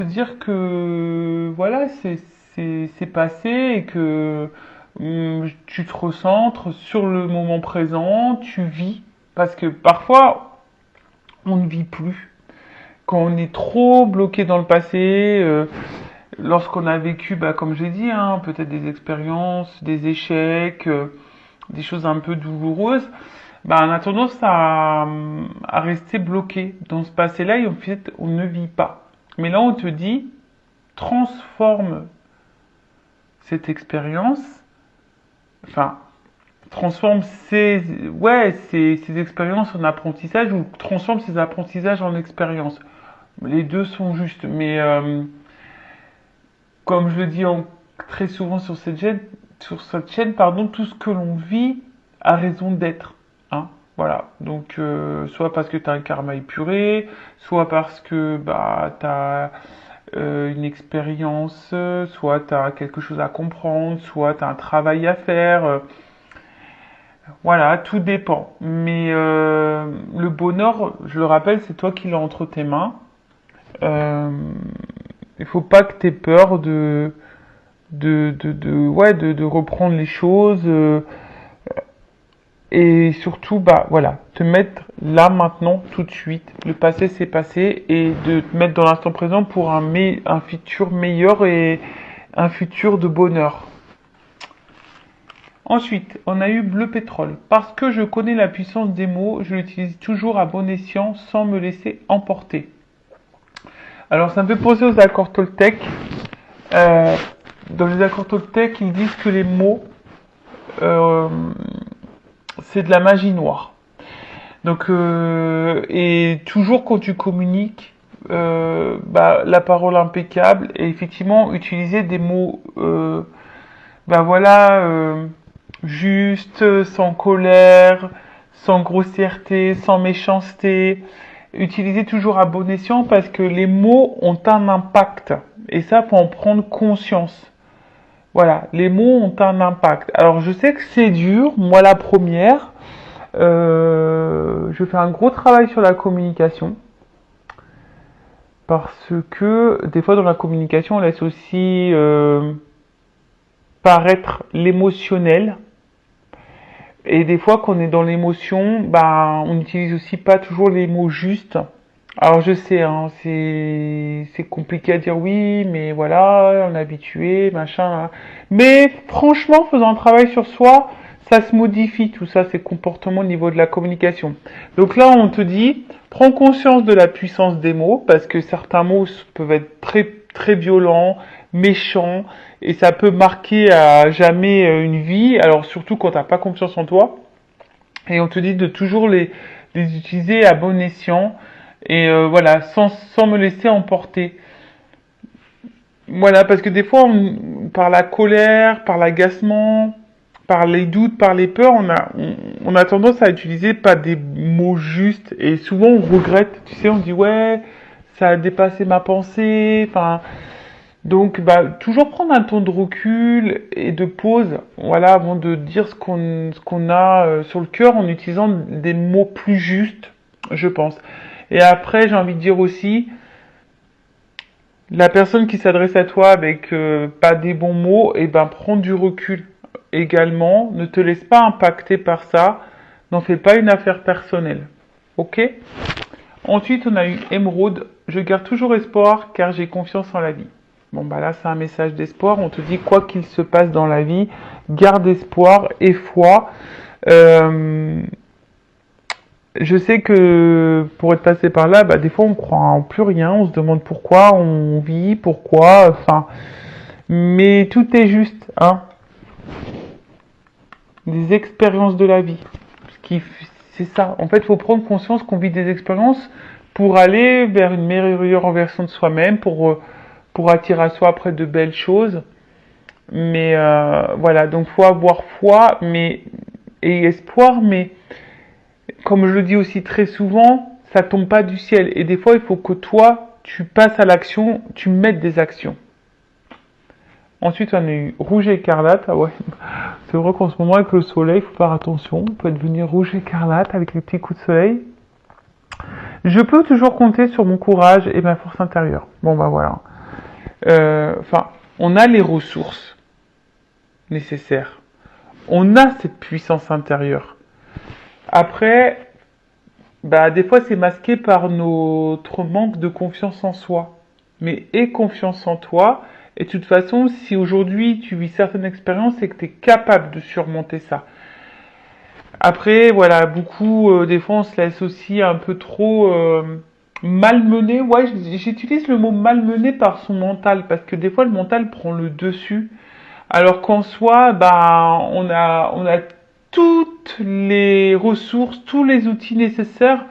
Dire que voilà, c'est passé et que tu te recentres sur le moment présent, tu vis. Parce que parfois, on ne vit plus. Quand on est trop bloqué dans le passé, lorsqu'on a vécu, bah, comme j'ai dit, hein, peut-être des expériences, des échecs, des choses un peu douloureuses, bah, on a tendance à rester bloqué dans ce passé-là et en fait, on ne vit pas. Mais là, on te dit, transforme cette expérience, enfin, transforme ces expériences en apprentissage ou transforme ces apprentissages en expérience. Les deux sont justes, mais comme je le dis très souvent sur cette chaîne, pardon, tout ce que l'on vit a raison d'être. Hein, voilà. Donc, soit parce que tu as un karma épuré, soit parce que bah, tu as une expérience, soit tu as quelque chose à comprendre, soit tu as un travail à faire. Voilà, tout dépend. Mais le bonheur, je le rappelle, c'est toi qui l'as entre tes mains. Euh, il faut pas que tu aies peur de reprendre les choses et surtout, bah voilà, te mettre là maintenant, tout de suite. Le passé, c'est passé et de te mettre dans l'instant présent pour un futur meilleur et un futur de bonheur. Ensuite, on a eu bleu pétrole. Parce que je connais la puissance des mots, je l'utilise toujours à bon escient sans me laisser emporter. Alors, ça me fait penser aux accords Toltec. Euh, dans les accords Toltec, ils disent que les mots, euh, c'est de la magie noire. Donc, et toujours quand tu communiques, bah, la parole impeccable et effectivement utiliser des mots, bah voilà, juste, sans colère, sans grossièreté, sans méchanceté. Utiliser toujours à bon escient parce que les mots ont un impact. Et ça, faut en prendre conscience. Voilà, les mots ont un impact. Alors, je sais que c'est dur, moi la première. Je fais un gros travail sur la communication. Parce que des fois dans la communication, on laisse aussi paraître l'émotionnel. Et des fois, quand on est dans l'émotion, bah, on n'utilise aussi pas toujours les mots justes. Alors je sais, hein, c'est compliqué à dire oui, mais voilà, on est habitué, machin. Là. Mais franchement, faisant un travail sur soi, ça se modifie tout ça, ces comportements au niveau de la communication. Donc là, on te dit, prends conscience de la puissance des mots, parce que certains mots peuvent être très très violents, méchants, et ça peut marquer à jamais une vie. Alors surtout quand t'as pas confiance en toi. Et on te dit de toujours les utiliser à bon escient et voilà, sans me laisser emporter. Voilà, parce que des fois, par la colère, par l'agacement, par les doutes, par les peurs, on a tendance à utiliser pas des mots justes et souvent on regrette. Tu sais, on dit ouais, ça a dépassé ma pensée. Enfin, donc bah toujours prendre un temps de recul et de pause, voilà, avant de dire ce qu'on a sur le cœur en utilisant des mots plus justes, je pense. Et après, j'ai envie de dire aussi, la personne qui s'adresse à toi avec pas des bons mots, et ben prends du recul également. Ne te laisse pas impacter par ça. N'en fais pas une affaire personnelle. Ok? Ensuite, on a eu Émeraude. Je garde toujours espoir car j'ai confiance en la vie. Bon, bah là, c'est un message d'espoir. On te dit, quoi qu'il se passe dans la vie, garde espoir et foi. Euh, je sais que pour être passé par là, bah, des fois on croit en plus rien, on se demande pourquoi on vit, pourquoi, enfin, mais tout est juste, hein, des expériences de la vie. Ce qui, c'est ça. En fait, il faut prendre conscience qu'on vit des expériences pour aller vers une meilleure version de soi-même, pour attirer à soi après de belles choses. Mais voilà, donc faut avoir foi, mais et espoir, mais comme je le dis aussi très souvent, ça tombe pas du ciel. Et des fois, il faut que toi, tu passes à l'action, tu mettes des actions. Ensuite, on a eu rouge et écarlate. Ah ouais, c'est vrai qu'en ce moment, avec le soleil, il faut faire attention. On peut devenir rouge et écarlate avec les petits coups de soleil. Je peux toujours compter sur mon courage et ma force intérieure. Bon, bah voilà. Enfin, on a les ressources nécessaires. On a cette puissance intérieure. Après, bah, des fois, c'est masqué par notre manque de confiance en soi. Mais aie confiance en toi. Et de toute façon, si aujourd'hui tu vis certaines expériences, c'est que tu es capable de surmonter ça. Après, voilà, beaucoup, des fois, on se laisse aussi un peu trop malmener. Ouais, j'utilise le mot malmener par son mental, parce que des fois, le mental prend le dessus. Alors qu'en soi, bah, on a toutes les ressources, tous les outils nécessaires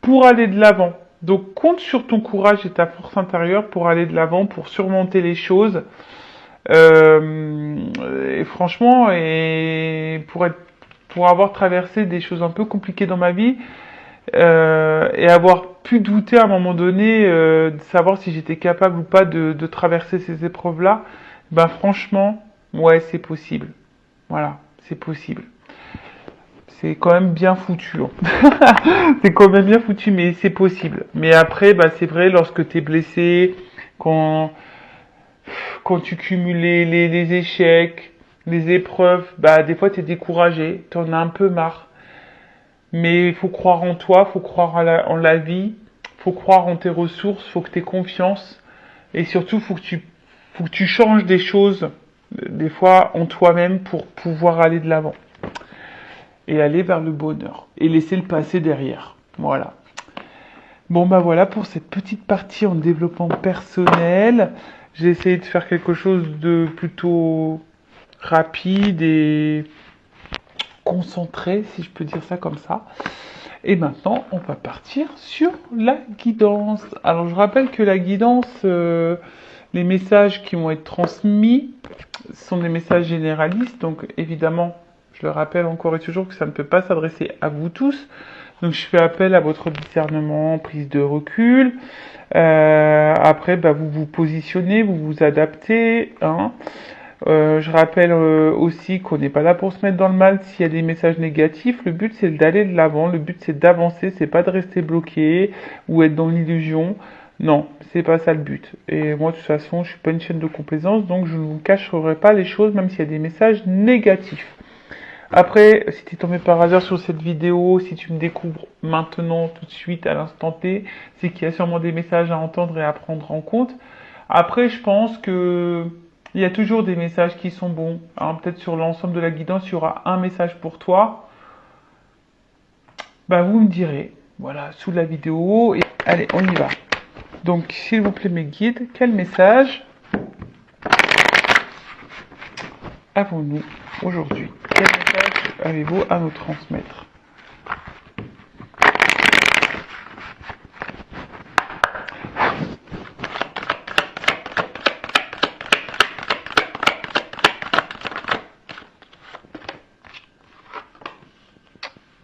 pour aller de l'avant. Donc compte sur ton courage et ta force intérieure pour aller de l'avant, pour surmonter les choses. Et franchement, pour avoir traversé des choses un peu compliquées dans ma vie et avoir pu douter à un moment donné de savoir si j'étais capable ou pas de traverser ces épreuves-là, ben franchement, ouais, c'est possible. Voilà, c'est possible. C'est quand même bien foutu. C'est quand même bien foutu, mais c'est possible. Mais après, bah, c'est vrai, lorsque tu es blessé, quand, quand tu cumules les échecs, les épreuves, bah, des fois, tu es découragé, tu en as un peu marre. Mais il faut croire en toi, faut croire en la vie, faut croire en tes ressources, faut que tu aies confiance. Et surtout, faut que tu changes des choses, des fois, en toi-même pour pouvoir aller de l'avant. Et aller vers le bonheur. Et laisser le passé derrière. Voilà. Bon bah voilà pour cette petite partie en développement personnel. J'ai essayé de faire quelque chose de plutôt rapide et concentré, si je peux dire ça comme ça. Et maintenant, on va partir sur la guidance. Alors je rappelle que la guidance, les messages qui vont être transmis sont des messages généralistes. Donc évidemment, je le rappelle encore et toujours que ça ne peut pas s'adresser à vous tous. Donc je fais appel à votre discernement, prise de recul. Après, bah, vous vous positionnez, vous vous adaptez. Hein. Je rappelle aussi qu'on n'est pas là pour se mettre dans le mal s'il y a des messages négatifs. Le but c'est d'aller de l'avant, le but c'est d'avancer, c'est pas de rester bloqué ou être dans l'illusion. Non, c'est pas ça le but. Et moi de toute façon, je suis pas une chaîne de complaisance, donc je ne vous cacherai pas les choses même s'il y a des messages négatifs. Après, si tu es tombé par hasard sur cette vidéo, si tu me découvres maintenant, tout de suite, à l'instant T, c'est qu'il y a sûrement des messages à entendre et à prendre en compte. Après, je pense que il y a toujours des messages qui sont bons. Hein, peut-être sur l'ensemble de la guidance, il y aura un message pour toi. Bah, vous me direz, voilà, sous la vidéo. Et allez, on y va. Donc, s'il vous plaît, mes guides, quel message avons-nous aujourd'hui? Quel message avez-vous à nous transmettre?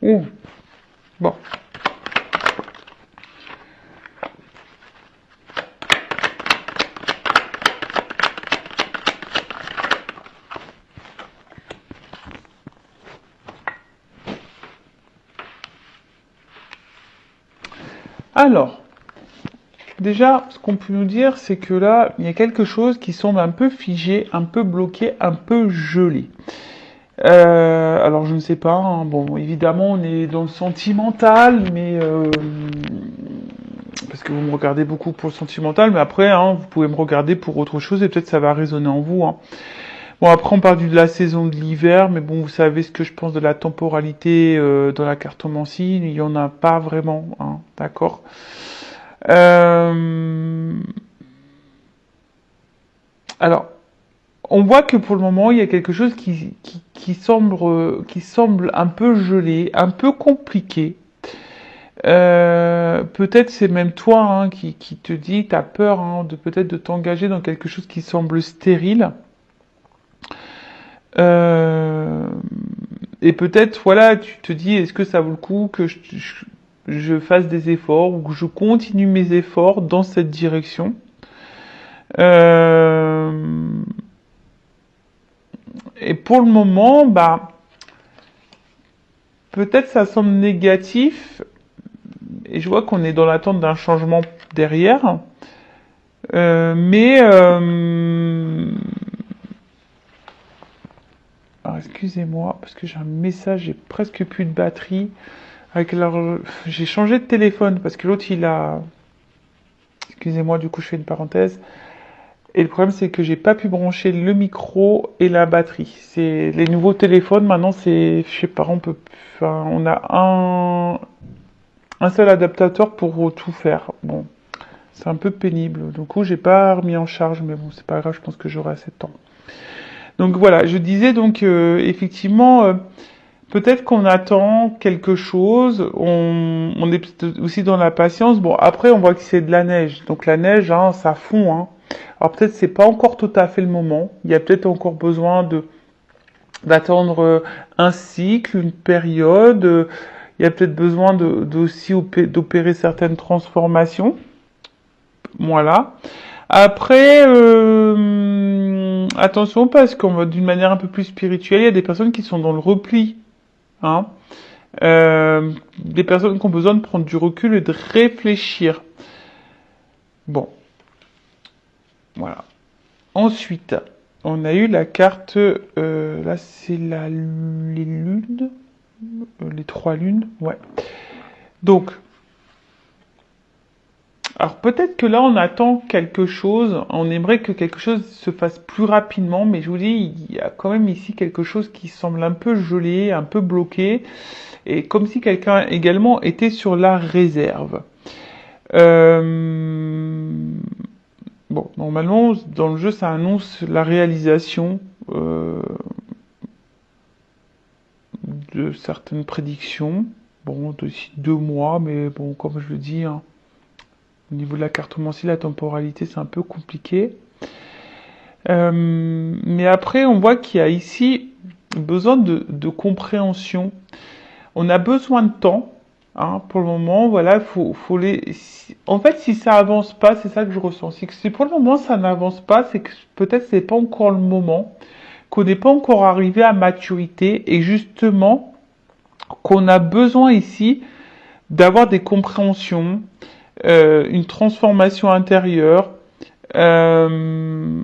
Ouh, bon. Alors, déjà, ce qu'on peut nous dire, c'est que là, il y a quelque chose qui semble un peu figé, un peu bloqué, un peu gelé. Alors, je ne sais pas. Hein, bon, évidemment, on est dans le sentimental, mais parce que vous me regardez beaucoup pour le sentimental, mais après, hein, vous pouvez me regarder pour autre chose et peut-être ça va résonner en vous. Hein. Bon, après, on parle de la saison de l'hiver, mais bon, vous savez ce que je pense de la temporalité dans la cartomancie. Il n'y en a pas vraiment, hein, d'accord. Alors, on voit que pour le moment, il y a quelque chose qui semble un peu gelé, un peu compliqué. Peut-être c'est même toi hein, qui te dit, tu as peur hein, de peut-être de t'engager dans quelque chose qui semble stérile. Et peut-être, voilà, tu te dis, est-ce que ça vaut le coup que je fasse des efforts ou que je continue mes efforts dans cette direction Et pour le moment, bah, peut-être ça semble négatif, et je vois qu'on est dans l'attente d'un changement derrière. Mais alors, excusez-moi, parce que j'ai un message, j'ai presque plus de batterie. J'ai changé de téléphone parce que l'autre il a. Excusez-moi, du coup je fais une parenthèse. Et le problème c'est que j'ai pas pu brancher le micro et la batterie. C'est les nouveaux téléphones maintenant, c'est, je sais pas, enfin, on a un seul adaptateur pour tout faire. Bon, c'est un peu pénible. Du coup, j'ai pas remis en charge, mais bon, c'est pas grave, je pense que j'aurai assez de temps. Donc voilà, je disais donc effectivement, peut-être qu'on attend quelque chose, on est peut-être aussi dans la patience. Bon, après, on voit que c'est de la neige, donc la neige, hein, ça fond, hein. Alors peut-être c'est pas encore tout à fait le moment. Il y a peut-être encore besoin de d'attendre un cycle, une période. Il y a peut-être besoin d'aussi d'opérer certaines transformations. Voilà. Après, attention parce qu'on d'une manière un peu plus spirituelle, il y a des personnes qui sont dans le repli, hein. Des personnes qui ont besoin de prendre du recul et de réfléchir. Bon, voilà. Ensuite, on a eu la carte, là c'est les lunes, les trois lunes, ouais. Donc, alors peut-être que là on attend quelque chose, on aimerait que quelque chose se fasse plus rapidement, mais je vous dis, il y a quand même ici quelque chose qui semble un peu gelé, un peu bloqué, et comme si quelqu'un également était sur la réserve. Bon, normalement, dans le jeu, ça annonce la réalisation de certaines prédictions. Bon, d'ici 2 mois, mais bon, comme je le dis, hein, au niveau de la cartomancie, la temporalité, c'est un peu compliqué. Mais après, on voit qu'il y a ici besoin de compréhension. On a besoin de temps, hein, pour le moment. Voilà, en fait, si ça avance pas, c'est ça que je ressens. Si pour le moment ça n'avance pas, c'est que peut-être c'est pas encore le moment, qu'on n'est pas encore arrivé à maturité, et justement qu'on a besoin ici d'avoir des compréhensions, une transformation intérieure. Euh,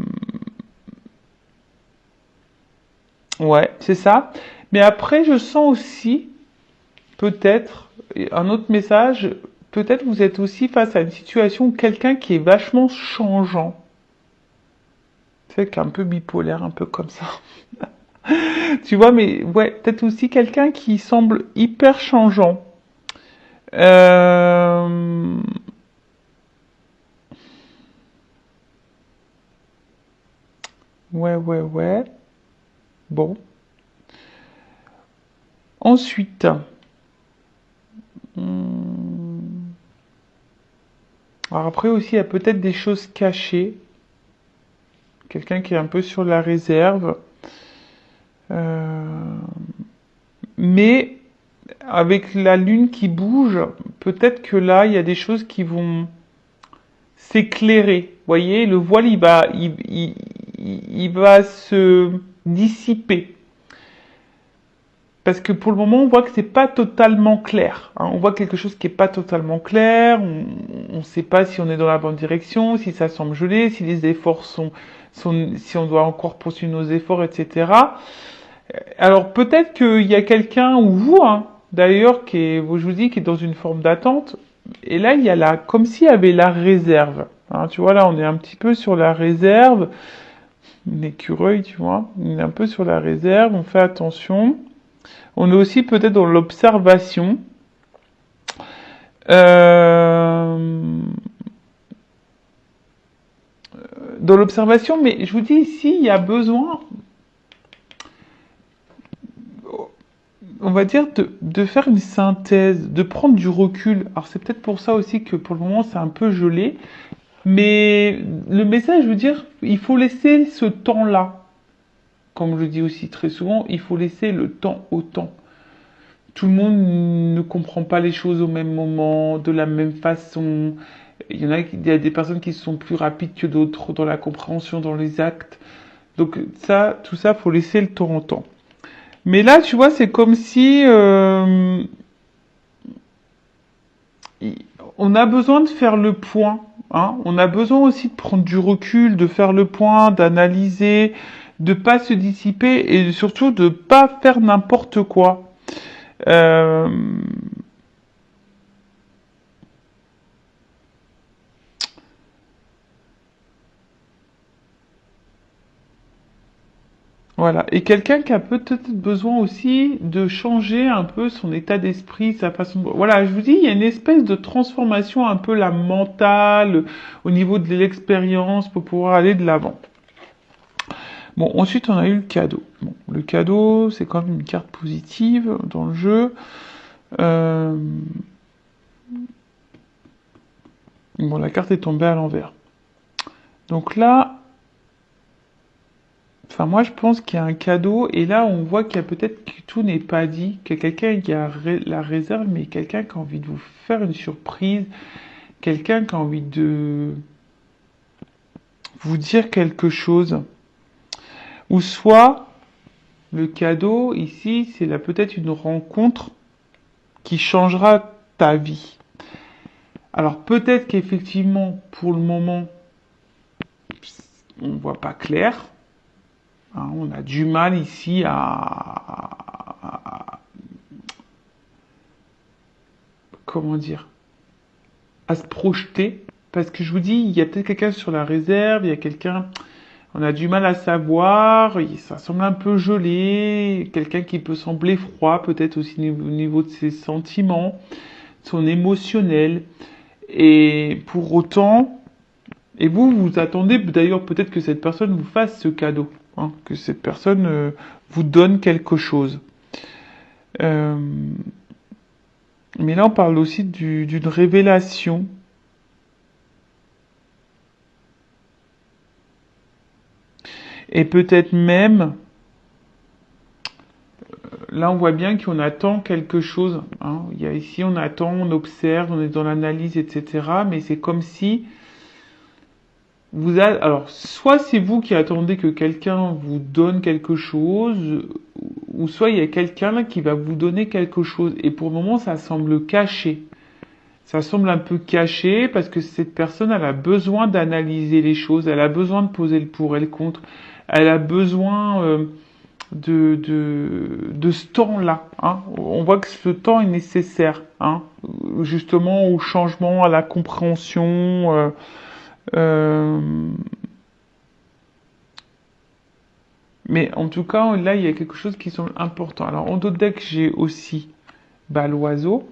ouais, c'est ça. Mais après, je sens aussi, peut-être, un autre message, peut-être vous êtes aussi face à une situation où quelqu'un qui est vachement changeant. C'est qu'un peu bipolaire, un peu comme ça. Tu vois, mais ouais, peut-être aussi quelqu'un qui semble hyper changeant. Euh, Ouais, ouais, ouais. Bon. Ensuite, hmm, alors après aussi, il y a peut-être des choses cachées. Quelqu'un qui est un peu sur la réserve. Euh, Mais avec la lune qui bouge, peut-être que là, il y a des choses qui vont s'éclairer. Vous voyez, le voile, il va se dissiper. Parce que pour le moment, on voit que c'est pas totalement clair, hein. On voit quelque chose qui est pas totalement clair. On ne sait pas si on est dans la bonne direction, si ça semble gelé, si les efforts si on doit encore poursuivre nos efforts, etc. Alors peut-être qu'il y a quelqu'un ou vous, hein, d'ailleurs, je vous dis, qui est dans une forme d'attente. Et là, il y a comme s'il y avait la réserve, hein. Tu vois, là, on est un petit peu sur la réserve. Une écureuil, tu vois. On est un peu sur la réserve. On fait attention. On est aussi peut-être dans l'observation. Euh, Dans l'observation, mais je vous dis ici, il y a besoin, on va dire, de faire une synthèse, de prendre du recul. Alors c'est peut-être pour ça aussi que pour le moment c'est un peu gelé, mais le message, je veux dire, il faut laisser ce temps-là. Comme je dis aussi très souvent, il faut laisser le temps au temps. Tout le monde ne comprend pas les choses au même moment, de la même façon. Il y a des personnes qui sont plus rapides que d'autres dans la compréhension, dans les actes. Donc ça, tout ça, faut laisser le temps au temps. Mais là, tu vois, c'est comme si on a besoin de faire le point, hein. On a besoin aussi de prendre du recul, de faire le point, d'analyser, de pas se dissiper et surtout de pas faire n'importe quoi. Euh, Voilà. Et quelqu'un qui a peut-être besoin aussi de changer un peu son état d'esprit, sa façon de... Voilà, je vous dis, il y a une espèce de transformation un peu la mentale, au niveau de l'expérience pour pouvoir aller de l'avant. Bon, ensuite on a eu le cadeau. Bon, le cadeau, c'est quand même une carte positive dans le jeu. Euh, Bon, la carte est tombée à l'envers. Donc là, enfin moi je pense qu'il y a un cadeau et là on voit qu'il y a peut-être que tout n'est pas dit, qu'il y a quelqu'un qui a la réserve, mais quelqu'un qui a envie de vous faire une surprise, quelqu'un qui a envie de vous dire quelque chose. Ou soit le cadeau ici, c'est là peut-être une rencontre qui changera ta vie. Alors peut-être qu'effectivement pour le moment on ne voit pas clair. Hein, on a du mal ici comment dire, à se projeter. Parce que je vous dis, il y a peut-être quelqu'un sur la réserve, il y a quelqu'un, on a du mal à savoir, ça semble un peu gelé, quelqu'un qui peut sembler froid, peut-être aussi au niveau de ses sentiments, son émotionnel. Et pour autant, et vous, vous attendez d'ailleurs peut-être que cette personne vous fasse ce cadeau, hein, que cette personne vous donne quelque chose. Euh, mais là, on parle aussi d'une révélation. Et peut-être même, là, on voit bien qu'on attend quelque chose. Hein. Il y a ici, on attend, on observe, on est dans l'analyse, etc. Mais c'est comme si alors, soit c'est vous qui attendez que quelqu'un vous donne quelque chose, ou soit il y a quelqu'un là qui va vous donner quelque chose. Et pour le moment, ça semble caché. Ça semble un peu caché parce que cette personne, elle a besoin d'analyser les choses, elle a besoin de poser le pour et le contre, elle a besoin de ce temps-là. Hein. On voit que ce temps est nécessaire, hein, justement au changement, à la compréhension. Euh, mais en tout cas, là, il y a quelque chose qui semble important. Alors, en d'autres decks, j'ai aussi l'oiseau.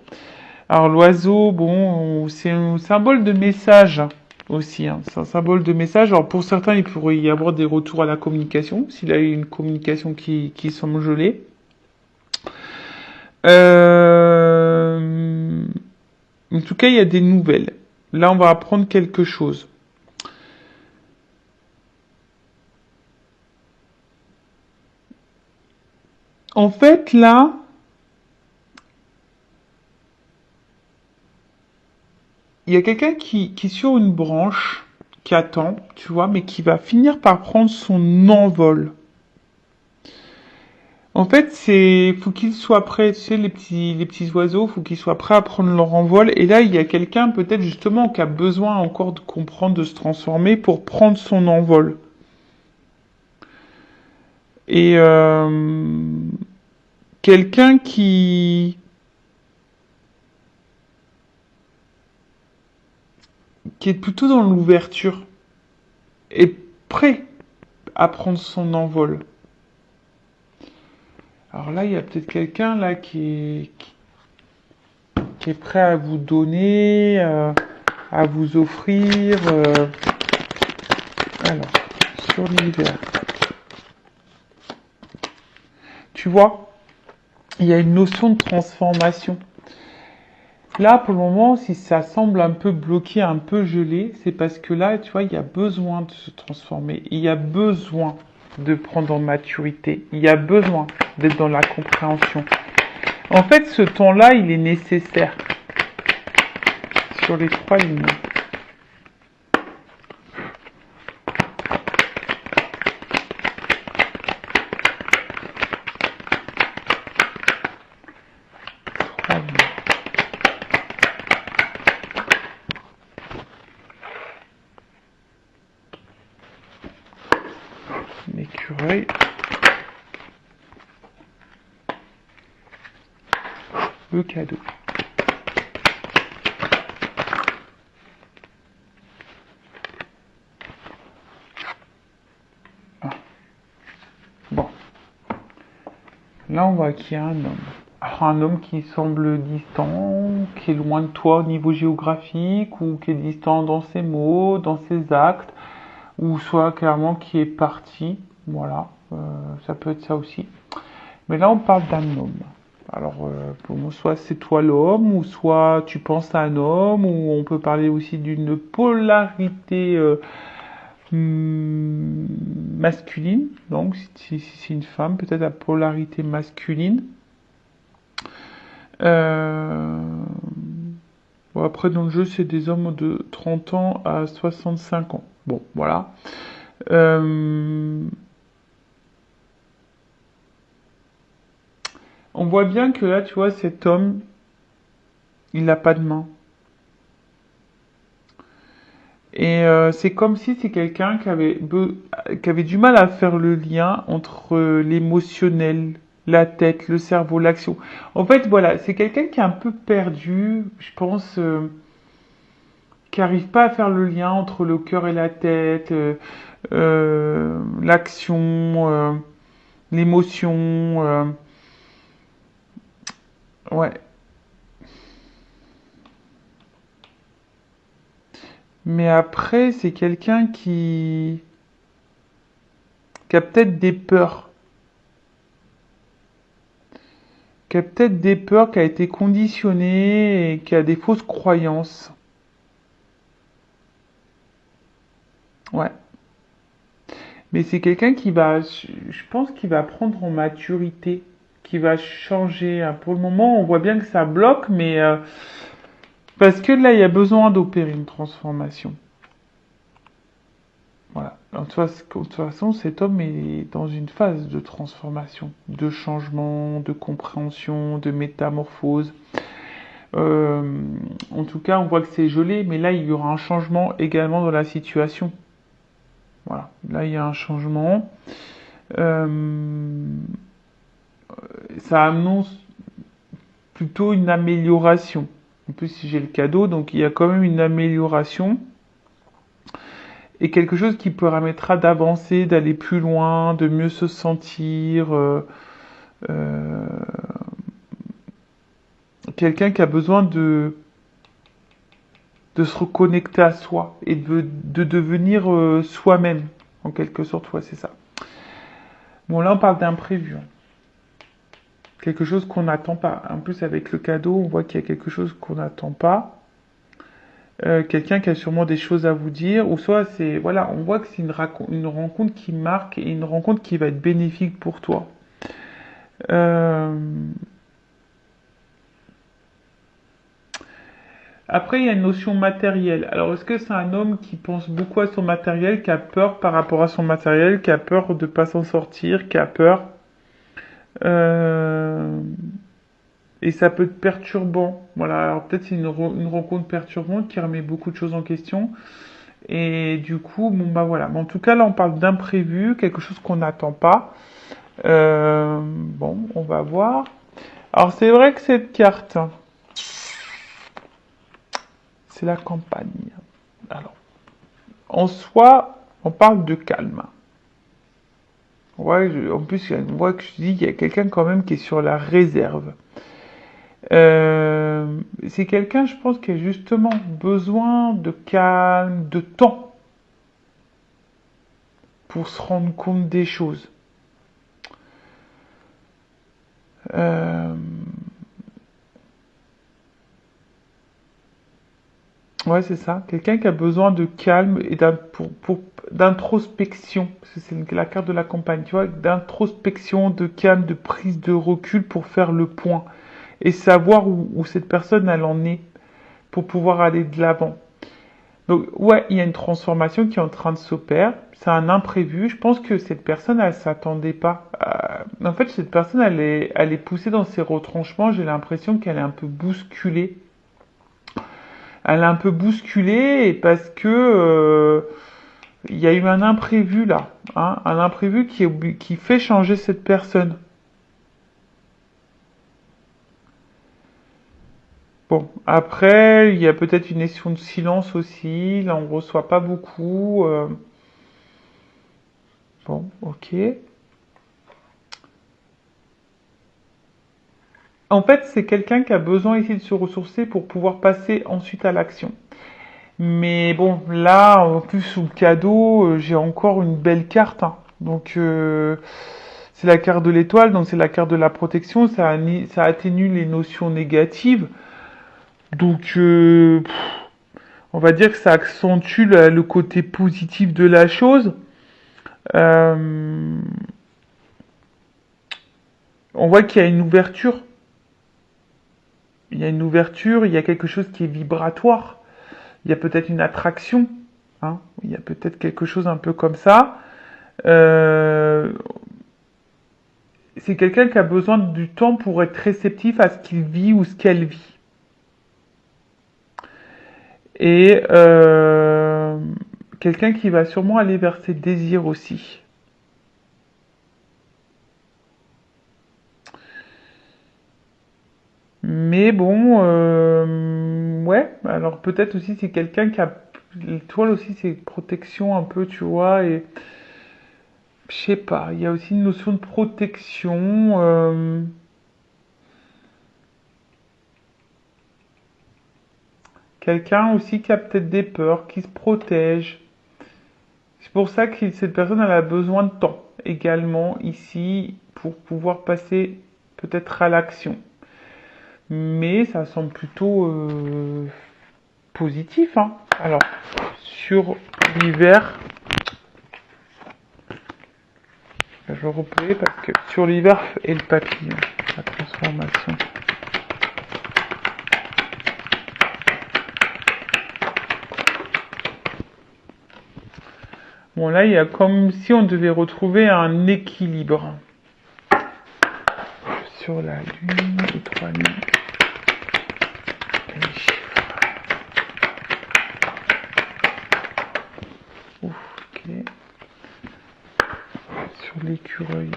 Alors, l'oiseau, bon, c'est un symbole de message aussi. Hein. C'est un symbole de message. Alors, pour certains, il pourrait y avoir des retours à la communication, s'il a eu une communication qui semble gelée. En tout cas, il y a des nouvelles. Là, on va apprendre quelque chose. En fait, là, il y a quelqu'un qui est sur une branche, qui attend, tu vois, mais qui va finir par prendre son envol. En fait, faut qu'ils soient prêts, tu sais, les petits oiseaux, faut qu'ils soient prêts à prendre leur envol. Et là, il y a quelqu'un peut-être justement qui a besoin encore de comprendre, de se transformer pour prendre son envol. Et quelqu'un qui est plutôt dans l'ouverture, est prêt à prendre son envol. Alors là, il y a peut-être quelqu'un là qui est prêt à vous donner, à vous offrir. Alors, sur l'hiver. Tu vois, il y a une notion de transformation. Là, pour le moment, si ça semble un peu bloqué, un peu gelé, c'est parce que là, tu vois, il y a besoin de se transformer. Il y a besoin de prendre en maturité. Il y a besoin d'être dans la compréhension. En fait, ce temps-là, il est nécessaire sur les 3 lignes. l'écureuil. Le cadeau. Ah. Bon. Là, on voit qu'il y a un homme. Alors, un homme qui semble distant, qui est loin de toi au niveau géographique, ou qui est distant dans ses mots, dans ses actes, ou soit clairement qui est parti. Voilà, ça peut être ça aussi. Mais là, on parle d'un homme. Alors, pour moi, soit c'est toi l'homme, ou soit tu penses à un homme, ou on peut parler aussi d'une polarité masculine. Donc, si c'est une femme, peut-être la polarité masculine. Bon, après, dans le jeu, c'est des hommes de 30 ans à 65 ans. Bon, voilà. On voit bien que là, tu vois, cet homme, il n'a pas de main. Et c'est comme si c'est quelqu'un qui avait du mal à faire le lien entre l'émotionnel, la tête, le cerveau, l'action. En fait, voilà, c'est quelqu'un qui est un peu perdu, je pense, qui n'arrive pas à faire le lien entre le cœur et la tête, l'action, l'émotion. Ouais. Mais après, c'est quelqu'un qui a peut-être des peurs. Qui a peut-être des peurs, qui a été conditionné et qui a des fausses croyances. Ouais. Mais c'est quelqu'un qui va, je pense qu'il va prendre en maturité, qui va changer. Pour le moment, on voit bien que ça bloque, mais parce que là, il y a besoin d'opérer une transformation. Voilà. De toute façon, cet homme est dans une phase de transformation, de changement, de compréhension, de métamorphose. En tout cas, on voit que c'est gelé, mais là, il y aura un changement également dans la situation. Voilà. Là, il y a un changement. Ça annonce plutôt une amélioration. En plus, si j'ai le cadeau, donc il y a quand même une amélioration. Et quelque chose qui permettra d'avancer, d'aller plus loin, de mieux se sentir. Quelqu'un qui a besoin de se reconnecter à soi et de devenir soi-même, en quelque sorte, ouais, c'est ça. Bon, là, on parle d'imprévu. Quelque chose qu'on n'attend pas. En plus, avec le cadeau, on voit qu'il y a quelque chose qu'on n'attend pas. Quelqu'un qui a sûrement des choses à vous dire, ou soit c'est, voilà, on voit que c'est une rencontre qui marque et une rencontre qui va être bénéfique pour toi. Après, il y a une notion matérielle. Alors, est-ce que c'est un homme qui pense beaucoup à son matériel, qui a peur par rapport à son matériel, qui a peur de ne pas s'en sortir, qui a peur euh, et ça peut être perturbant. Voilà, alors peut-être c'est une rencontre perturbante qui remet beaucoup de choses en question. Et du coup, bon bah voilà. Mais en tout cas, là, on parle d'imprévu, quelque chose qu'on n'attend pas. Bon, on va voir. Alors, c'est vrai que cette carte, c'est la campagne. Alors, en soi, on parle de calme. Ouais, en plus, on voit que je dis qu'il y a quelqu'un quand même qui est sur la réserve. C'est quelqu'un, je pense, qui a justement besoin de calme, de temps pour se rendre compte des choses. Ouais, c'est ça. Quelqu'un qui a besoin de calme et d'introspection. Parce que c'est la carte de la campagne, tu vois, d'introspection, de calme, de prise de recul pour faire le point et savoir où cette personne elle en est pour pouvoir aller de l'avant. Donc ouais, il y a une transformation qui est en train de s'opérer. C'est un imprévu. Je pense que cette personne, elle s'attendait pas. En fait, cette personne, elle est poussée dans ses retranchements. J'ai l'impression qu'elle est un peu bousculée. Elle est un peu bousculée parce que il y a eu un imprévu là. hein, un imprévu qui fait changer cette personne. Bon, après, il y a peut-être une notion de silence aussi. Là, on reçoit pas beaucoup. Bon, ok. En fait, c'est quelqu'un qui a besoin ici de se ressourcer pour pouvoir passer ensuite à l'action. Mais bon, là, en plus, sous le cadeau, j'ai encore une belle carte, hein. Donc, c'est la carte de l'étoile, donc c'est la carte de la protection. Ça atténue les notions négatives. Donc, on va dire que ça accentue le côté positif de la chose. Euh, on voit qu'il y a une ouverture. Il y a une ouverture, il y a quelque chose qui est vibratoire. Il y a peut-être une attraction. Hein, il y a peut-être quelque chose un peu comme ça. Euh, c'est quelqu'un qui a besoin du temps pour être réceptif à ce qu'il vit ou ce qu'elle vit. Et quelqu'un qui va sûrement aller vers ses désirs aussi. Mais bon, ouais, alors peut-être aussi c'est quelqu'un qui a... L'étoile aussi c'est protection un peu, tu vois, et je sais pas, il y a aussi une notion de protection. Quelqu'un aussi qui a peut-être des peurs, qui se protège. C'est pour ça que cette personne elle a besoin de temps également ici pour pouvoir passer peut-être à l'action. Mais ça semble plutôt positif, hein. Alors, sur l'hiver, je vais replayer parce que sur l'hiver et le papillon, la transformation. Bon, là, il y a comme si on devait retrouver un équilibre. Sur la lune, les trois lunes. Et les chiffres. Ouf, ok. Sur l'écureuil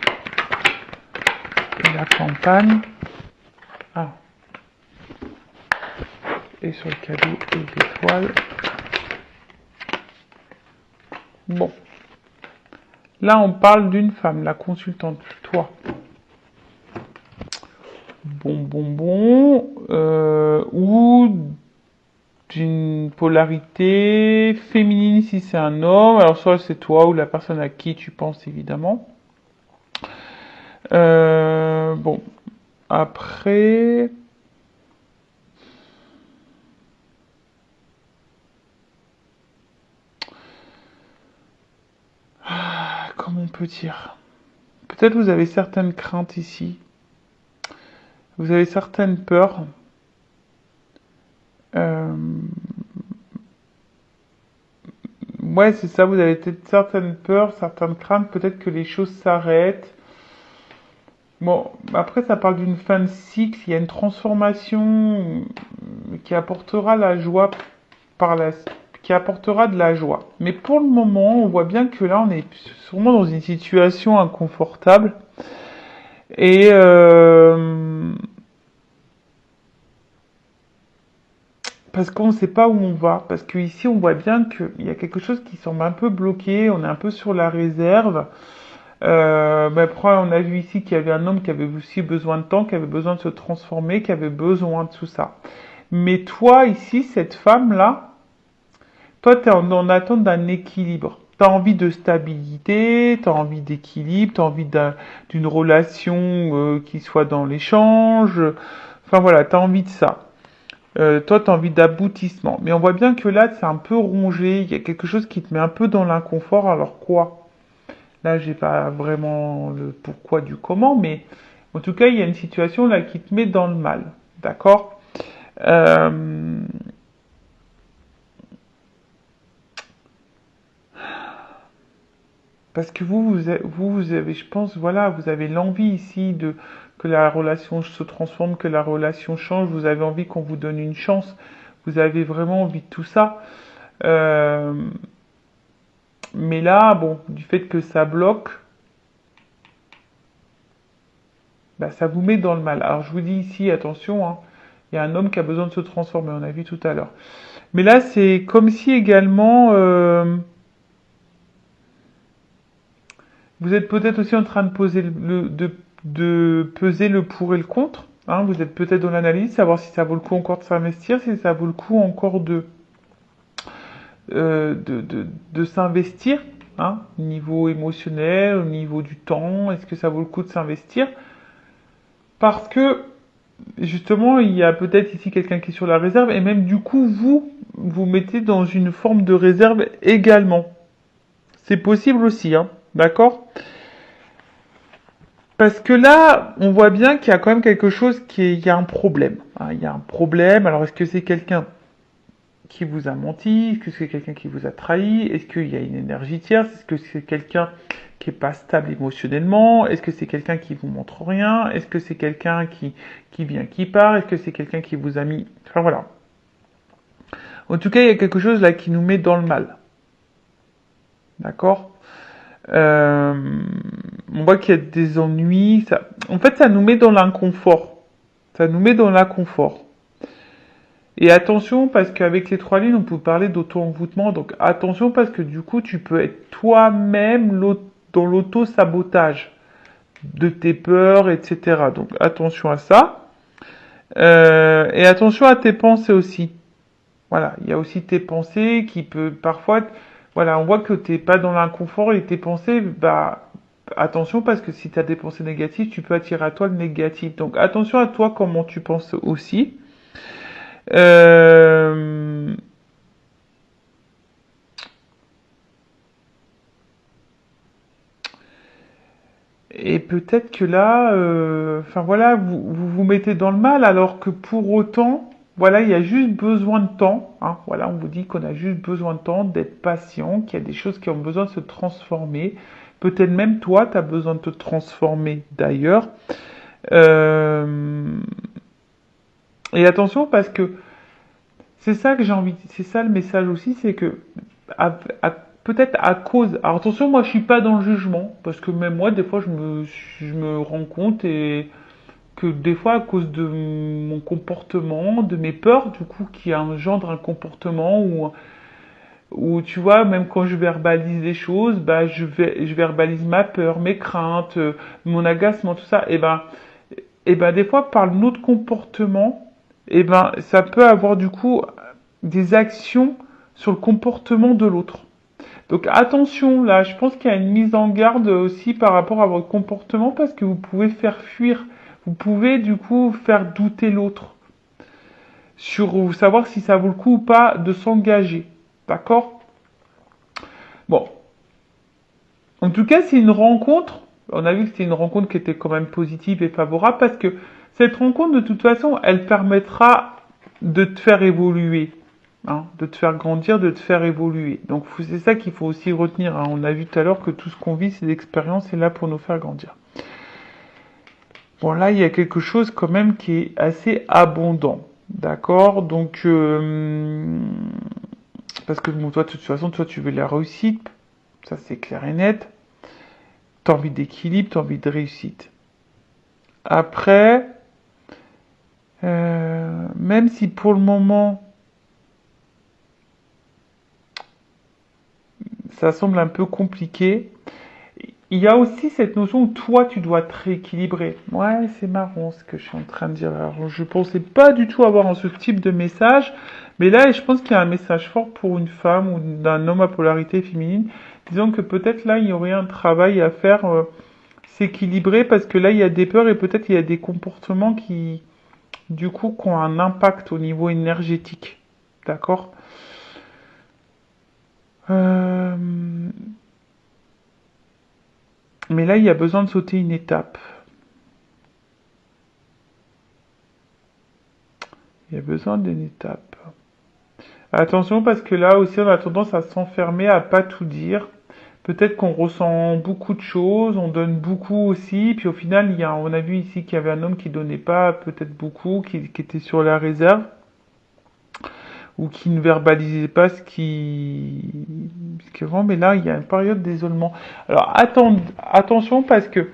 et la campagne. Ah. Et sur le cadeau et l'étoile. Bon. Là, on parle d'une femme, la consultante, toi. Bon. Ou d'une polarité féminine si c'est un homme. Alors, soit c'est toi ou la personne à qui tu penses, évidemment. Bon. Après... Comment on peut dire? Peut-être vous avez certaines craintes ici. Vous avez certaines peurs. Euh, ouais, c'est ça, vous avez peut-être certaines peurs, certaines craintes, peut-être que les choses s'arrêtent. Bon, après, ça parle d'une fin de cycle, il y a une transformation qui apportera la joie par la, qui apportera de la joie. Mais pour le moment, on voit bien que là, on est sûrement dans une situation inconfortable. Et parce qu'on ne sait pas où on va. Parce qu'ici, on voit bien qu'il y a quelque chose qui semble un peu bloqué. On est un peu sur la réserve. Mais après, on a vu ici qu'il y avait un homme qui avait aussi besoin de temps, qui avait besoin de se transformer, qui avait besoin de tout ça. Mais toi, ici, cette femme-là, toi, tu es en attente d'un équilibre. Tu as envie de stabilité, tu as envie d'équilibre, tu as envie d'une relation qui soit dans l'échange. Enfin voilà, tu as envie de ça. Toi, tu as envie d'aboutissement. Mais on voit bien que là, c'est un peu rongé. Il y a quelque chose qui te met un peu dans l'inconfort. Alors quoi? Là, j'ai pas vraiment le pourquoi du comment, mais en tout cas, il y a une situation là qui te met dans le mal. D'accord? Euh, Parce que vous avez, je pense, voilà, vous avez l'envie ici de que la relation se transforme, que la relation change. Vous avez envie qu'on vous donne une chance. Vous avez vraiment envie de tout ça. Euh, Mais là, bon, du fait que ça bloque, bah, ça vous met dans le mal. Alors je vous dis ici, attention, hein, il y a un homme qui a besoin de se transformer, on a vu tout à l'heure. Mais là, c'est comme si également, vous êtes peut-être aussi en train de poser de peser le pour et le contre. Hein, vous êtes peut-être dans l'analyse, savoir si ça vaut le coup encore de s'investir, si ça vaut le coup encore de s'investir, hein, au niveau émotionnel, au niveau du temps, est-ce que ça vaut le coup de s'investir? Parce que, justement, il y a peut-être ici quelqu'un qui est sur la réserve, et même du coup, vous mettez dans une forme de réserve également. C'est possible aussi, hein, d'accord? Parce que là, on voit bien qu'il y a quand même quelque chose il y a un problème, hein, il y a un problème, alors est-ce que c'est quelqu'un qui vous a menti? Est-ce que c'est quelqu'un qui vous a trahi? Est-ce qu'il y a une énergie tierce? Est-ce que c'est quelqu'un qui est pas stable émotionnellement? Est-ce que c'est quelqu'un qui vous montre rien? Est-ce que c'est quelqu'un qui vient, qui part? Est-ce que c'est quelqu'un qui vous a mis... Enfin voilà. En tout cas, il y a quelque chose là qui nous met dans le mal. D'accord? euh, on voit qu'il y a des ennuis. En fait, ça nous met dans l'inconfort. Ça nous met dans l'inconfort. Et attention, parce qu'avec les trois lignes, on peut parler d'auto-envoûtement. Donc attention, parce que du coup, tu peux être toi-même dans l'auto-sabotage de tes peurs, etc. Donc attention à ça. Et attention à tes pensées aussi. Voilà, il y a aussi tes pensées qui peut parfois... Voilà, on voit que tu n'es pas dans l'inconfort et tes pensées, bah, attention parce que si tu as des pensées négatives, tu peux attirer à toi le négatif. Donc attention à toi comment tu penses aussi. Euh, et peut-être que là, enfin voilà, vous mettez dans le mal alors que pour autant, voilà, il y a juste besoin de temps. Hein, voilà, on vous dit qu'on a juste besoin de temps, d'être patient, qu'il y a des choses qui ont besoin de se transformer. Peut-être même toi, tu as besoin de te transformer d'ailleurs. Euh, et attention parce que c'est ça que j'ai envie, c'est ça le message aussi, c'est que peut-être à cause. Alors attention, moi je suis pas dans le jugement parce que même moi des fois je me rends compte et que des fois à cause de mon comportement, de mes peurs du coup qui engendrent un comportement où tu vois même quand je verbalise les choses, bah je verbalise ma peur, mes craintes, mon agacement, tout ça. Et ben des fois par notre comportement, et ben ça peut avoir du coup des actions sur le comportement de l'autre. Donc attention là, je pense qu'il y a une mise en garde aussi par rapport à votre comportement parce que vous pouvez faire fuir, vous pouvez du coup faire douter l'autre sur savoir si ça vaut le coup ou pas de s'engager. D'accord? Bon, en tout cas c'est une rencontre, on a vu que c'était une rencontre qui était quand même positive et favorable parce que cette rencontre de toute façon elle permettra de te faire évoluer. Hein, de te faire grandir, de te faire évoluer. Donc c'est ça qu'il faut aussi retenir. Hein. On a vu tout à l'heure que tout ce qu'on vit, c'est l'expérience, c'est là pour nous faire grandir. Bon là, il y a quelque chose quand même qui est assez abondant. D'accord? Donc, parce que bon, toi, de toute façon, toi, tu veux la réussite. Ça, c'est clair et net. Tu as envie d'équilibre, tu as envie de réussite. Après, même si pour le moment, ça semble un peu compliqué, il y a aussi cette notion où toi, tu dois te rééquilibrer. Ouais, c'est marrant ce que je suis en train de dire. Alors, je pensais pas du tout avoir ce type de message, mais là, je pense qu'il y a un message fort pour une femme ou d'un homme à polarité féminine. Disons que peut-être là, il y aurait un travail à faire, s'équilibrer, parce que là, il y a des peurs et peut-être il y a des comportements qui, du coup, qui ont un impact au niveau énergétique. D'accord? euh... Mais là, il y a besoin de sauter une étape. Il y a besoin d'une étape. Attention parce que là aussi on a tendance à s'enfermer, à pas tout dire. Peut-être qu'on ressent beaucoup de choses, on donne beaucoup aussi, puis au final on a vu ici qu'il y avait un homme qui donnait pas peut-être beaucoup, qui était sur la réserve. ou qui ne verbalisait pas ce que vraiment, mais là, il y a une période d'isolement. Alors, attention parce que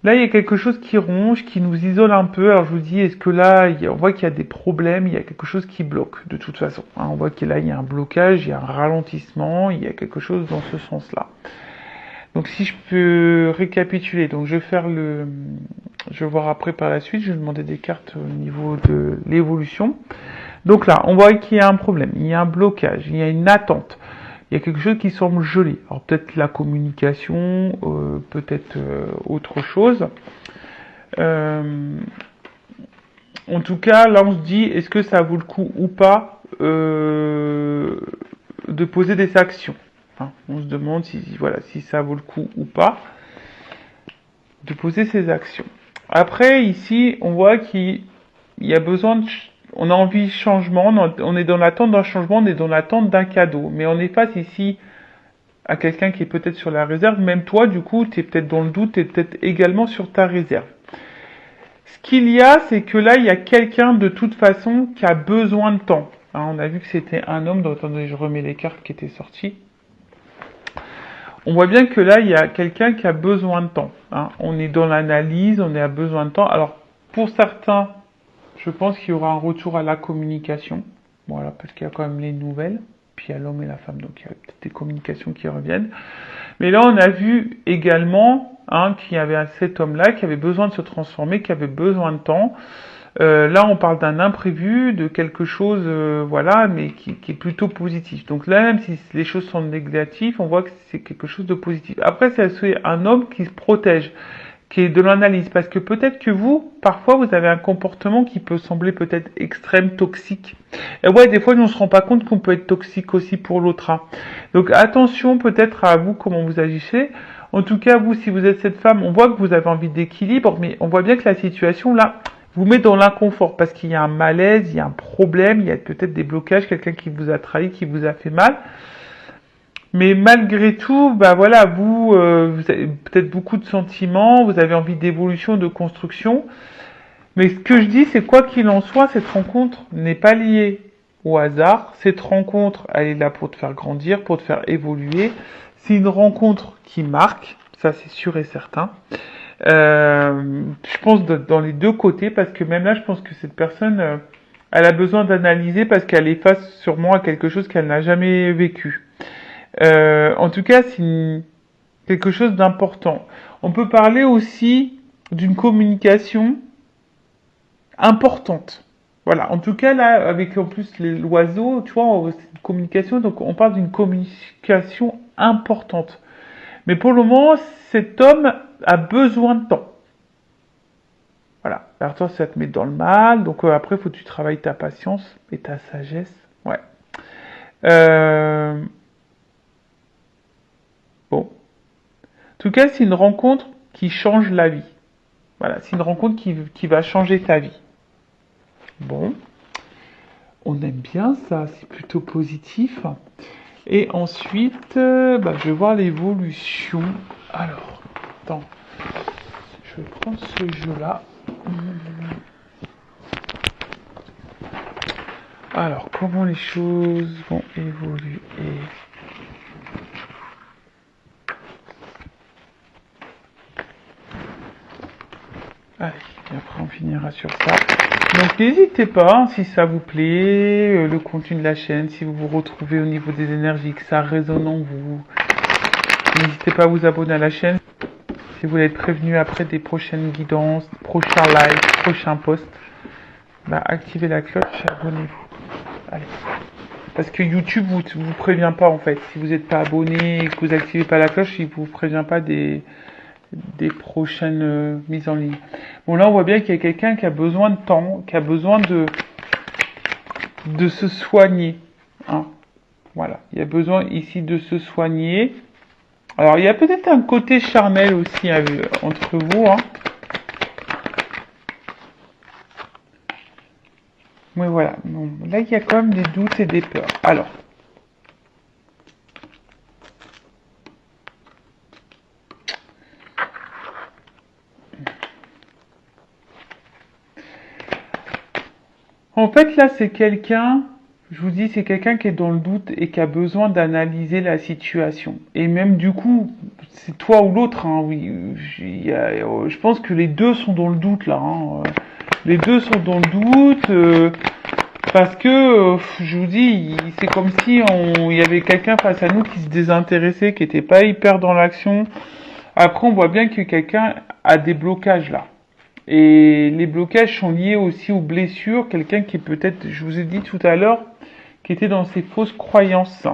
là, il y a quelque chose qui ronge, qui nous isole un peu. Alors, je vous dis, est-ce que là, on voit qu'il y a des problèmes, il y a quelque chose qui bloque, de toute façon. Hein, on voit que là, il y a un blocage, il y a un ralentissement, il y a quelque chose dans ce sens-là. Donc, si je peux récapituler, donc je vais voir après par la suite, je vais demander des cartes au niveau de l'évolution. Donc là, on voit qu'il y a un problème, il y a un blocage, il y a une attente. Il y a quelque chose qui semble gelé. Alors peut-être la communication, peut-être autre chose. En tout cas, là on se dit, est-ce que ça vaut le coup ou pas de poser des actions, hein. On se demande si ça vaut le coup ou pas de poser ces actions. Après, ici, on voit qu'il y a besoin on a envie de changement, on est dans l'attente d'un changement, on est dans l'attente d'un cadeau. Mais on est face ici à quelqu'un qui est peut-être sur la réserve. Même toi, du coup, tu es peut-être dans le doute, tu es peut-être également sur ta réserve. Ce qu'il y a, c'est que là, il y a quelqu'un de toute façon qui a besoin de temps. Hein, on a vu que c'était un homme, donc attendez, je remets les cartes qui étaient sorties. On voit bien que là, il y a quelqu'un qui a besoin de temps. Hein. On est dans l'analyse, on a besoin de temps. Alors, pour certains, je pense qu'il y aura un retour à la communication. Voilà, parce qu'il y a quand même les nouvelles. Puis il y a l'homme et la femme, donc il y a peut-être des communications qui reviennent. Mais là, on a vu également qu'il y avait cet homme-là qui avait besoin de se transformer, qui avait besoin de temps. Là, on parle d'un imprévu, de quelque chose, voilà, mais qui est plutôt positif. Donc là, même si les choses sont négatives, on voit que c'est quelque chose de positif. Après, c'est un homme qui se protège, qui est de l'analyse, parce que peut-être que vous, parfois, vous avez un comportement qui peut sembler peut-être extrême, toxique. Et ouais, des fois, on ne se rend pas compte qu'on peut être toxique aussi pour l'autre. Hein. Donc attention peut-être à vous, comment vous agissez. En tout cas, vous, si vous êtes cette femme, on voit que vous avez envie d'équilibre, mais on voit bien que la situation, là, vous met dans l'inconfort, parce qu'il y a un malaise, il y a un problème, il y a peut-être des blocages, quelqu'un qui vous a trahi, qui vous a fait mal. Mais malgré tout, bah voilà, vous avez peut-être beaucoup de sentiments, vous avez envie d'évolution, de construction. Mais ce que je dis, c'est quoi qu'il en soit, cette rencontre n'est pas liée au hasard. Cette rencontre, elle est là pour te faire grandir, pour te faire évoluer. C'est une rencontre qui marque, ça c'est sûr et certain. Je pense dans les deux côtés, parce que même là, je pense que cette personne, elle a besoin d'analyser parce qu'elle est face sûrement à quelque chose qu'elle n'a jamais vécu. En tout cas, c'est quelque chose d'important. On peut parler aussi d'une communication importante. Voilà. En tout cas, là, avec en plus l'oiseau, tu vois, c'est une communication, donc on parle d'une communication importante. Mais pour le moment, cet homme a besoin de temps. Voilà. Alors toi, ça te met dans le mal, donc après, il faut que tu travailles ta patience et ta sagesse. Ouais. Bon. En tout cas, c'est une rencontre qui change la vie. Voilà, c'est une rencontre qui va changer ta vie. Bon. On aime bien ça, c'est plutôt positif. Et ensuite, je vais voir l'évolution. Alors, attends. Je vais prendre ce jeu-là. Alors, comment les choses vont évoluer? Allez, et après on finira sur ça. Donc n'hésitez pas, si ça vous plaît, le contenu de la chaîne, si vous vous retrouvez au niveau des énergies, que ça résonne en vous, n'hésitez pas à vous abonner à la chaîne. Si vous voulez être prévenu après des prochaines guidances, prochains lives, prochains posts, activez la cloche et abonnez-vous. Allez. Parce que YouTube vous prévient pas en fait. Si vous n'êtes pas abonné et que vous activez pas la cloche, il vous prévient pas des prochaines mises en ligne. Bon, là on voit bien qu'il y a quelqu'un qui a besoin de temps, qui a besoin de se soigner. Hein. Voilà, il y a besoin ici de se soigner. Alors il y a peut-être un côté charnel aussi entre vous. Hein. Mais voilà, bon, là il y a quand même des doutes et des peurs. Alors. En fait, là, c'est quelqu'un Je vous dis, c'est quelqu'un qui est dans le doute et qui a besoin d'analyser la situation. Et même du coup, c'est toi ou l'autre, hein, oui. Je pense que les deux sont dans le doute là. Hein. Les deux sont dans le doute parce que, je vous dis, c'est comme si il y avait quelqu'un face à nous qui se désintéressait, qui était pas hyper dans l'action. Après, on voit bien que quelqu'un a des blocages là. Et les blocages sont liés aussi aux blessures. Quelqu'un qui est peut-être, je vous ai dit tout à l'heure, qui était dans ses fausses croyances.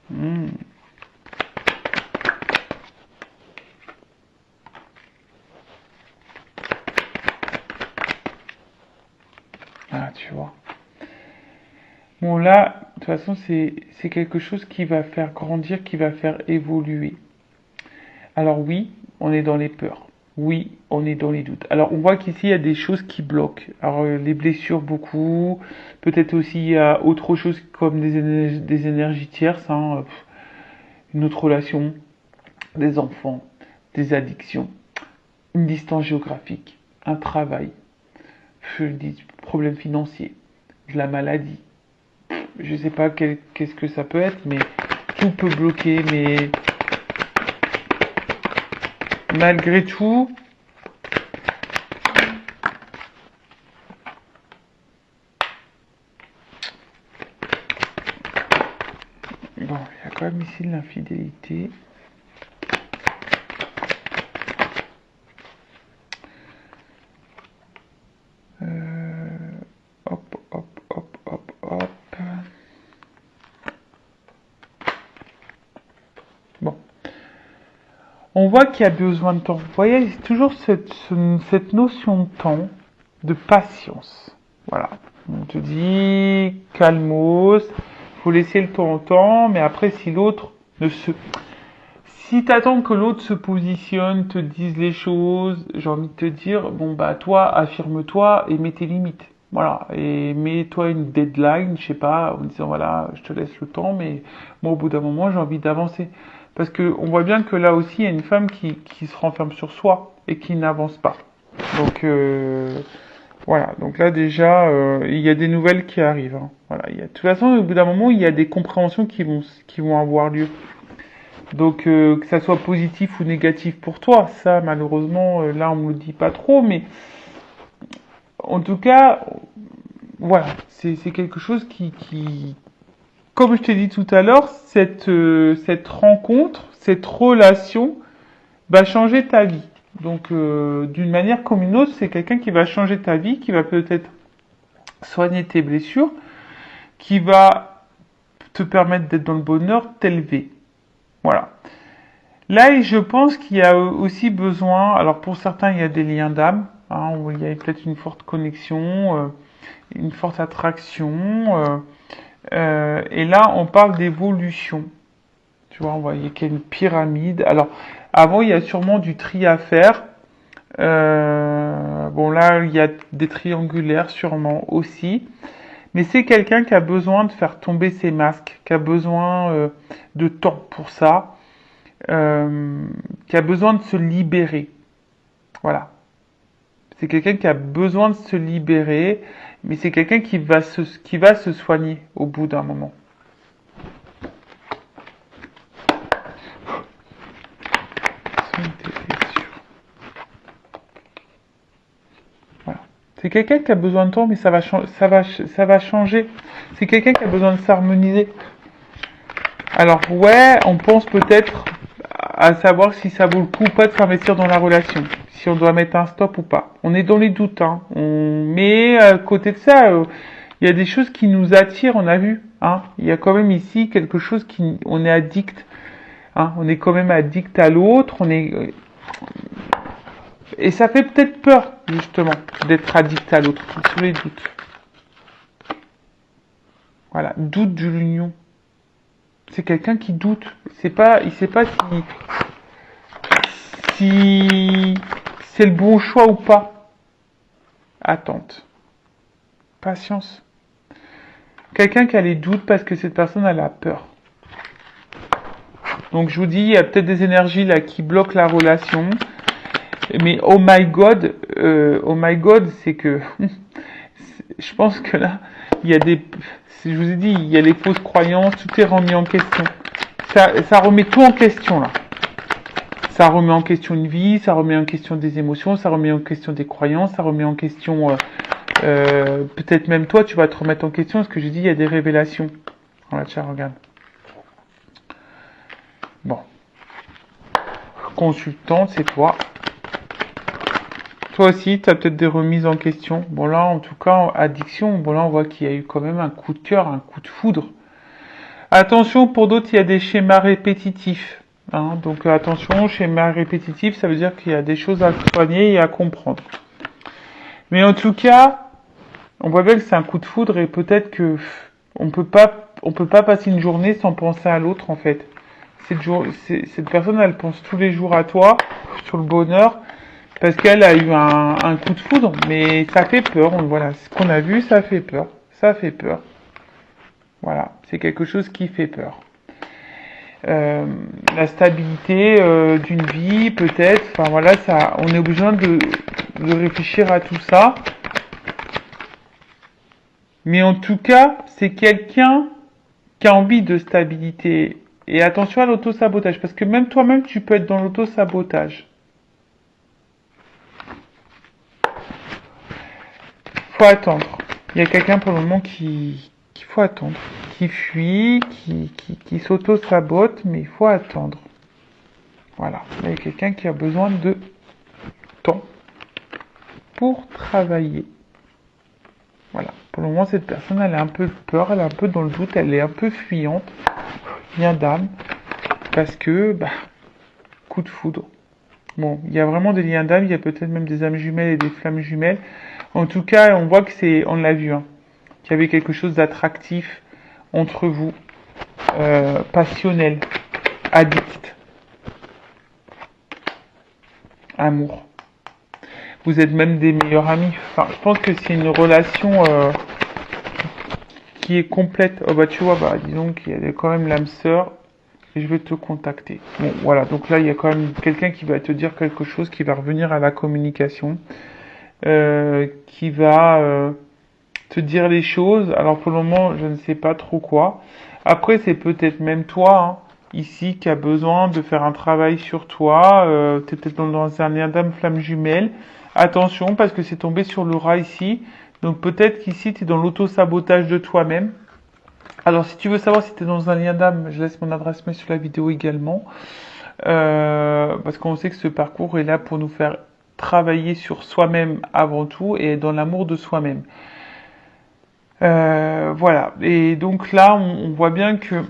Hmm. Ah, tu vois. Bon, là, de toute façon, c'est quelque chose qui va faire grandir, qui va faire évoluer. Alors oui, on est dans les peurs. Oui, on est dans les doutes. Alors on voit qu'ici, il y a des choses qui bloquent. Alors les blessures, beaucoup. Peut-être aussi, il y a autre chose comme des énergies tierces. Hein, une autre relation, des enfants, des addictions, une distance géographique, un travail, je dis problème financier, de la maladie. Je sais pas qu'est-ce que ça peut être, mais tout peut bloquer. Mais malgré tout, bon, il y a quand même ici de l'infidélité. Hop, hop, hop, hop, hop. Bon. On voit qu'il y a besoin de temps. Vous voyez, c'est toujours cette notion de temps, de patience. Voilà. On te dit, calmos, faut laisser le temps au temps, mais après, si l'autre ne se... Si t'attends que l'autre se positionne, te dise les choses, j'ai envie de te dire, bon bah toi, affirme-toi et mets tes limites. Voilà, et mets-toi une deadline, je sais pas, en disant voilà, je te laisse le temps, mais moi au bout d'un moment j'ai envie d'avancer. Parce que on voit bien que là aussi il y a une femme qui se renferme sur soi et qui n'avance pas. Donc voilà, donc là déjà il y a des nouvelles qui arrivent. Hein. Voilà, de toute façon au bout d'un moment il y a des compréhensions qui vont avoir lieu. Donc que ça soit positif ou négatif pour toi, ça malheureusement là on me le dit pas trop, mais en tout cas voilà, c'est quelque chose qui, comme je t'ai dit tout à l'heure, cette rencontre, cette relation va changer ta vie. Donc d'une manière comme une autre, c'est quelqu'un qui va changer ta vie, qui va peut-être soigner tes blessures, qui va te permettre d'être dans le bonheur, t'élever. Voilà. Là, je pense qu'il y a aussi besoin, alors pour certains, il y a des liens d'âme, hein, où il y a peut-être une forte connexion, une forte attraction, et là, on parle d'évolution. Tu vois, on voit qu'il y a une pyramide. Alors, avant, il y a sûrement du tri à faire. Bon, là, il y a des triangulaires sûrement aussi. Mais c'est quelqu'un qui a besoin de faire tomber ses masques, qui a besoin de temps pour ça, qui a besoin de se libérer. Voilà. C'est quelqu'un qui a besoin de se libérer, mais c'est quelqu'un qui va se soigner au bout d'un moment. Voilà. C'est quelqu'un qui a besoin de temps, mais ça va changer. C'est quelqu'un qui a besoin de s'harmoniser. Alors ouais, on pense peut-être à savoir si ça vaut le coup ou pas de s'investir dans la relation, si on doit mettre un stop ou pas. On est dans les doutes, hein. Mais à côté de ça, il y a des choses qui nous attirent, on a vu. Hein. Il y a quand même ici quelque chose on est addict. Hein. On est quand même addict à l'autre. Et ça fait peut-être peur, justement, d'être addict à l'autre, sous les doutes. Voilà, doute de l'union. C'est quelqu'un qui doute. Il sait pas si c'est le bon choix ou pas. Attente. Patience. Quelqu'un qui a les doutes parce que cette personne elle a peur. Donc je vous dis, il y a peut-être des énergies là qui bloquent la relation. Mais oh my god, oh my god, c'est que je pense que là, il y a des, je vous ai dit, il y a les fausses croyances, tout est remis en question. Ça remet tout en question là. Ça remet en question une vie, ça remet en question des émotions, ça remet en question des croyances, ça remet en question, peut-être même toi, tu vas te remettre en question. Ce que j'ai dit, il y a des révélations. Voilà, tiens, regarde. Bon. Consultante, c'est toi. Toi aussi, tu as peut-être des remises en question. Bon là, en tout cas, addiction, bon là, on voit qu'il y a eu quand même un coup de cœur, un coup de foudre. Attention, pour d'autres, il y a des schémas répétitifs. Hein, donc attention, schéma répétitif, ça veut dire qu'il y a des choses à soigner et à comprendre. Mais en tout cas, on voit bien que c'est un coup de foudre et peut-être que on peut pas passer une journée sans penser à l'autre en fait. Cette personne, elle pense tous les jours à toi, sur le bonheur, parce qu'elle a eu un coup de foudre, mais ça fait peur. Voilà, ce qu'on a vu, ça fait peur. Ça fait peur. Voilà, c'est quelque chose qui fait peur. La stabilité d'une vie, peut-être. Enfin voilà, ça, on est obligé de réfléchir à tout ça. Mais en tout cas, c'est quelqu'un qui a envie de stabilité. Et attention à l'auto-sabotage, parce que même toi-même, tu peux être dans l'auto-sabotage. Faut attendre. Il y a quelqu'un pour le moment qu'il faut attendre, qui fuit, qui s'auto-sabote, mais il faut attendre. Voilà. Il y a quelqu'un qui a besoin de temps pour travailler. Voilà. Pour le moment, cette personne, elle a un peu peur, elle est un peu dans le doute, elle est un peu fuyante. Lien d'âme. Parce que, coup de foudre. Bon, il y a vraiment des liens d'âme, il y a peut-être même des âmes jumelles et des flammes jumelles. En tout cas, on voit que on l'a vu, hein, qu'il y avait quelque chose d'attractif entre vous, passionnel, addict, amour. Vous êtes même des meilleurs amis. Enfin, je pense que c'est une relation qui est complète. Oh bah tu vois, disons qu'il y a quand même l'âme sœur et je vais te contacter. Bon, voilà, donc là il y a quand même quelqu'un qui va te dire quelque chose, qui va revenir à la communication, qui va te dire les choses. Alors pour le moment, je ne sais pas trop quoi. Après, c'est peut-être même toi, hein, ici, qui a besoin de faire un travail sur toi. T'es peut-être dans un lien d'âme flamme jumelle. Attention, parce que c'est tombé sur le rat ici. Donc peut-être qu'ici, tu es dans l'auto-sabotage de toi-même. Alors, si tu veux savoir si tu es dans un lien d'âme, je laisse mon adresse mail sur la vidéo également. Parce qu'on sait que ce parcours est là pour nous faire travailler sur soi-même avant tout et dans l'amour de soi-même. Voilà. Et donc là, on voit bien que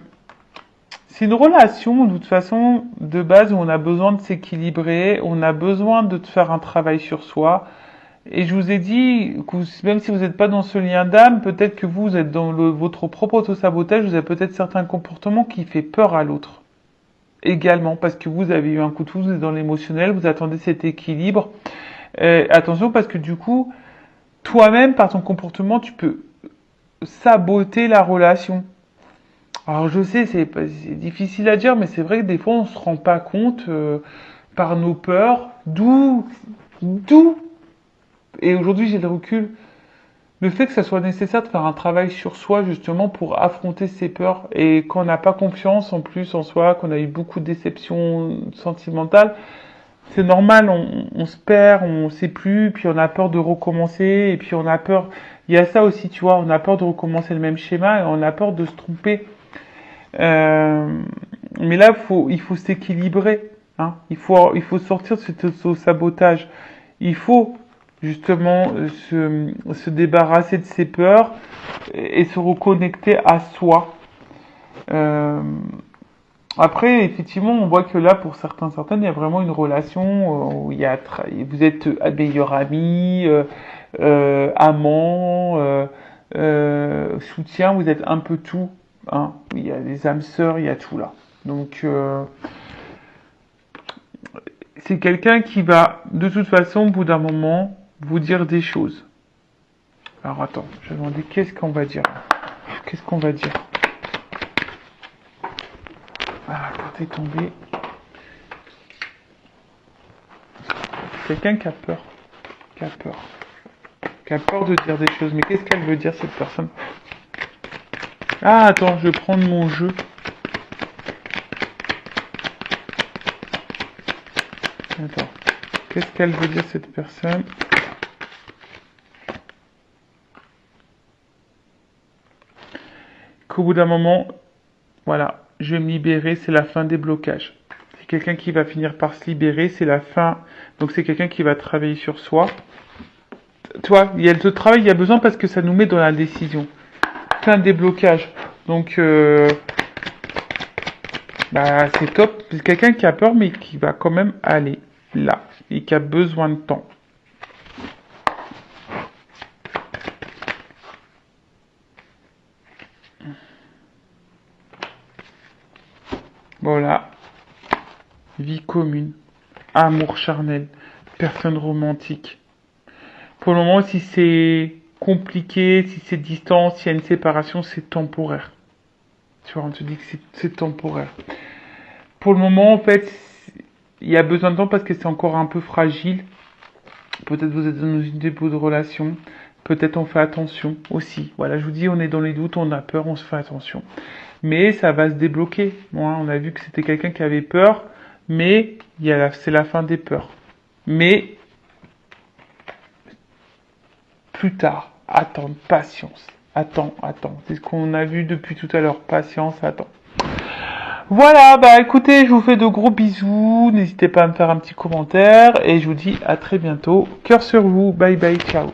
c'est une relation, de toute façon, de base, où on a besoin de s'équilibrer, on a besoin de faire un travail sur soi. Et je vous ai dit que même si vous n'êtes pas dans ce lien d'âme, peut-être que vous êtes dans votre propre auto-sabotage, vous avez peut-être certains comportements qui fait peur à l'autre. Également, parce que vous avez eu un coup de foudre, vous êtes dans l'émotionnel, vous attendez cet équilibre. Attention, parce que du coup, toi-même, par ton comportement, tu peux saboter la relation. Alors je sais, c'est difficile à dire, mais c'est vrai que des fois on se rend pas compte par nos peurs, d'où, et aujourd'hui j'ai le recul, le fait que ça soit nécessaire de faire un travail sur soi justement pour affronter ses peurs, et quand on n'a pas confiance en plus en soi, qu'on a eu beaucoup de déceptions sentimentales, c'est normal, on se perd, on sait plus, puis on a peur de recommencer, et puis on a peur, il y a ça aussi, tu vois, on a peur de recommencer le même schéma, et on a peur de se tromper. Mais là, il faut s'équilibrer. Hein. Il faut sortir de ce sabotage. Il faut justement se débarrasser de ses peurs et se reconnecter à soi. Après, effectivement, on voit que là, pour certaines, il y a vraiment une relation où vous êtes meilleurs amis, amants, soutien, vous êtes un peu tout. Hein. Il y a les âmes sœurs, il y a tout là. Donc, c'est quelqu'un qui va, de toute façon, au bout d'un moment, vous dire des choses. Alors, attends, je vais demander qu'est-ce qu'on va dire. Qu'est-ce qu'on va dire? Ah, la carte est tombée. Quelqu'un qui a peur. Qui a peur. Qui a peur de dire des choses. Mais qu'est-ce qu'elle veut dire, cette personne? Ah, attends, je vais prendre mon jeu. Attends. Qu'est-ce qu'elle veut dire, cette personne? Qu'au bout d'un moment, voilà, je vais me libérer, c'est la fin des blocages. C'est quelqu'un qui va finir par se libérer, c'est la fin. Donc c'est quelqu'un qui va travailler sur soi. Tu vois, il y a le travail, il y a besoin parce que ça nous met dans la décision. Fin des blocages. Donc, bah, c'est top. C'est quelqu'un qui a peur, mais qui va quand même aller là. Et qui a besoin de temps. Voilà. Vie commune. Amour charnel. Personne romantique. Pour le moment, si c'est compliqué, si c'est distant, s'il y a une séparation, c'est temporaire. Tu vois, on te dit que c'est temporaire. Pour le moment, en fait, il y a besoin de temps parce que c'est encore un peu fragile. Peut-être vous êtes dans une début de relation. Peut-être on fait attention aussi. Voilà, je vous dis, on est dans les doutes, on a peur, on se fait attention. Mais ça va se débloquer. Moi, on a vu que c'était quelqu'un qui avait peur, mais c'est la fin des peurs. Mais plus tard, attendre, patience. Attends. C'est ce qu'on a vu depuis tout à l'heure. Patience, attends. Voilà, bah écoutez, je vous fais de gros bisous. N'hésitez pas à me faire un petit commentaire et je vous dis à très bientôt. Cœur sur vous. Bye bye, ciao.